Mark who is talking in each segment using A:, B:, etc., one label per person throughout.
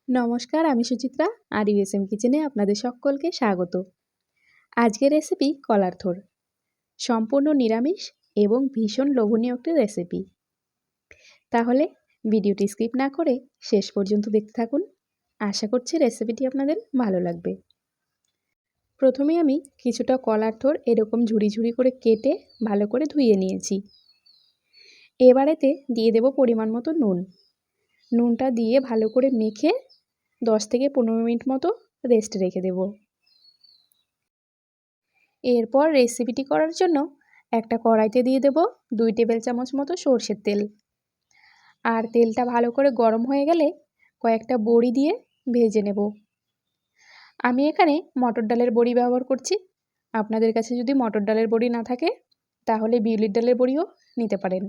A: নমস্কার, আমি সুচিত্রা আর ইউএসএম কিচেনে আপনাদের সকলকে স্বাগত। আজকের রেসিপি কলার থোড়। সম্পূর্ণ নিরামিষ এবং ভীষণ লোভনীয় একটি রেসিপি। তাহলে ভিডিওটি স্কিপ না করে শেষ পর্যন্ত দেখতে থাকুন। আশা করছি রেসিপিটি আপনাদের ভালো লাগবে। প্রথমে আমি কিছুটা কলার থোড় এরকম ঝুড়ি ঝুড়ি করে কেটে ভালো করে ধুয়ে নিয়েছি। এবারেতে দিয়ে দেব পরিমাণ মতো নুন। নুনটা দিয়ে ভালো করে মেখে 10 থেকে 15 মিনিট মতো রেস্টে রেখে দেব। এরপর রেসিপিটি করার জন্য একটা কড়াইতে দিয়ে দেব 2 টেবিল চামচ মতো সরষের তেল। আর তেলটা ভালো করে গরম হয়ে গেলে কয়েকটা বড়ি দিয়ে ভেজে নেব। আমি এখানে মটর ডালের বড়ি ব্যবহার করছি। আপনাদের কাছে যদি মটর ডালের বড়ি না থাকে তাহলে বিউলির ডালের বড়িও নিতে পারেন।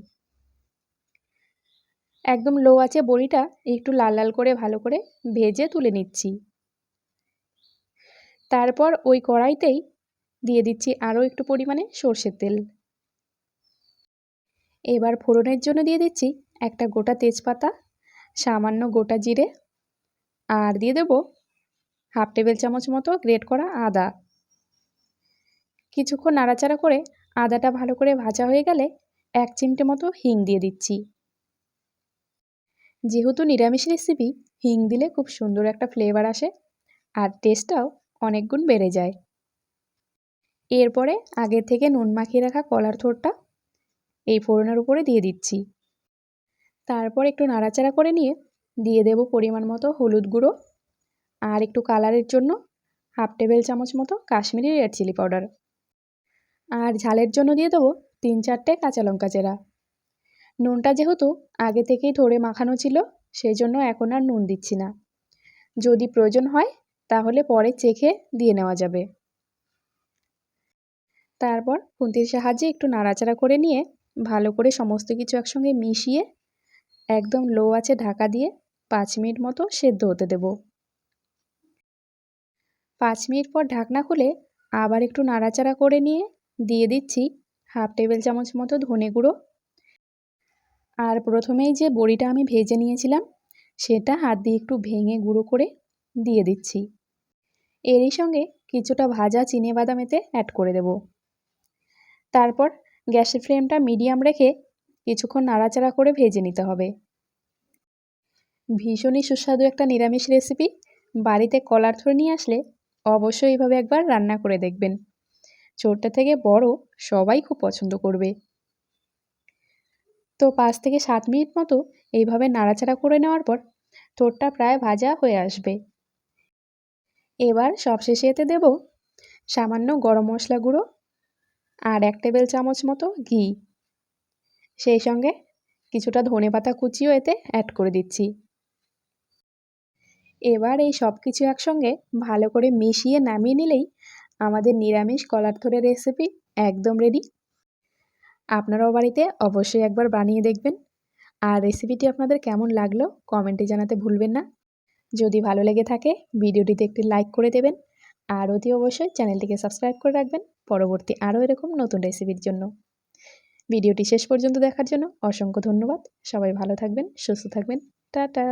A: একদম লো আঁচে বড়িটা একটু লাল লাল করে ভালো করে ভেজে তুলে নিচ্ছি। তারপর ওই কড়াইতেই দিয়ে দিচ্ছি আরও একটু পরিমাণে সরষের তেল। এবার ফোড়নের জন্য দিয়ে দিচ্ছি একটা গোটা তেজপাতা, সামান্য গোটা জিরে, আর দিয়ে দেব হাফ টেবিল চামচ মতো গ্রেট করা আদা। কিছুক্ষণ নাড়াচাড়া করে আদাটা ভালো করে ভাজা হয়ে গেলে 1 চিমটে মতো হিং দিয়ে দিচ্ছি। যেহেতু নিরামিষ রেসিপি, হিং দিলে খুব সুন্দর একটা ফ্লেভার আসে আর টেস্টটাও অনেক গুণ বেড়ে যায়। এরপরে আগের থেকে নুন মাখিয়ে রাখা কলার থোড়টা এই ফোড়নের উপরে দিয়ে দিচ্ছি। তারপর একটু নাড়াচাড়া করে নিয়ে দিয়ে দেব পরিমাণ মতো হলুদ গুঁড়ো আর একটু কালারের জন্য হাফ টেবিল চামচ মতো কাশ্মীরি রেড চিলি পাউডার। আর ঝালের জন্য দিয়ে দেবো 3-4টে কাঁচা লঙ্কা চেরা। নুনটা যেহেতু আগে থেকেই থোড়ে মাখানো ছিল সেই জন্য এখন আর নুন দিচ্ছি না। যদি প্রয়োজন হয় তাহলে পরে চেখে দিয়ে নেওয়া যাবে। তারপর খুন্তির সাহায্যে একটু নাড়াচাড়া করে নিয়ে ভালো করে সমস্ত কিছু একসঙ্গে মিশিয়ে একদম লো আঁচে ঢাকা দিয়ে 5 মিনিট মতো সেদ্ধ হতে দেব। 5 মিনিট পর ঢাকনা খুলে আবার একটু নাড়াচাড়া করে নিয়ে দিয়ে দিচ্ছি হাফ টেবিল চামচ মতো ধনে গুঁড়ো। আর প্রথমেই যে বড়িটা আমি ভেজে নিয়েছিলাম সেটা হাত দিয়ে একটু ভেঙে গুঁড়ো করে দিয়ে দিচ্ছি। এরই সঙ্গে কিছুটা ভাজা চিনেবাদাম এতে অ্যাড করে দেব। তারপর গ্যাসের ফ্লেমটা মিডিয়াম রেখে কিছুক্ষণ নাড়াচাড়া করে ভেজে নিতে হবে। ভীষণই সুস্বাদু একটা নিরামিষ রেসিপি। বাড়িতে কলার থোড় নিয়ে আসলে অবশ্যই এইভাবে একবার রান্না করে দেখবেন। ছোট থেকে বড় সবাই খুব পছন্দ করবে। তো 5 থেকে 7 মিনিট মতো এইভাবে নাড়াচাড়া করে নেওয়ার পর থোড়টা প্রায় ভাজা হয়ে আসবে। এবার সবশেষে এতে দেব সামান্য গরম মশলা গুঁড়ো আর 1 টেবিল চামচ মতো ঘি। সেই সঙ্গে কিছুটা ধনেপাতা কুচিও এতে অ্যাড করে দিচ্ছি। এবার এই সব কিছু একসঙ্গে ভালো করে মিশিয়ে নামিয়ে নিলেই আমাদের নিরামিষ কলার থোড়ের রেসিপি একদম রেডি। আপনারাও বাড়িতে অবশ্যই একবার বানিয়ে দেখবেন। আর রেসিপিটি আপনাদের কেমন লাগলো কমেন্টে জানাতে ভুলবেন না। যদি ভালো লেগে থাকে ভিডিওটিতে একটি লাইক করে দেবেন আর অতি অবশ্যই চ্যানেলটিকে সাবস্ক্রাইব করে রাখবেন পরবর্তী আরও এরকম নতুন রেসিপির জন্য। ভিডিওটি শেষ পর্যন্ত দেখার জন্য অসংখ্য ধন্যবাদ। সবাই ভালো থাকবেন, সুস্থ থাকবেন। টাটা।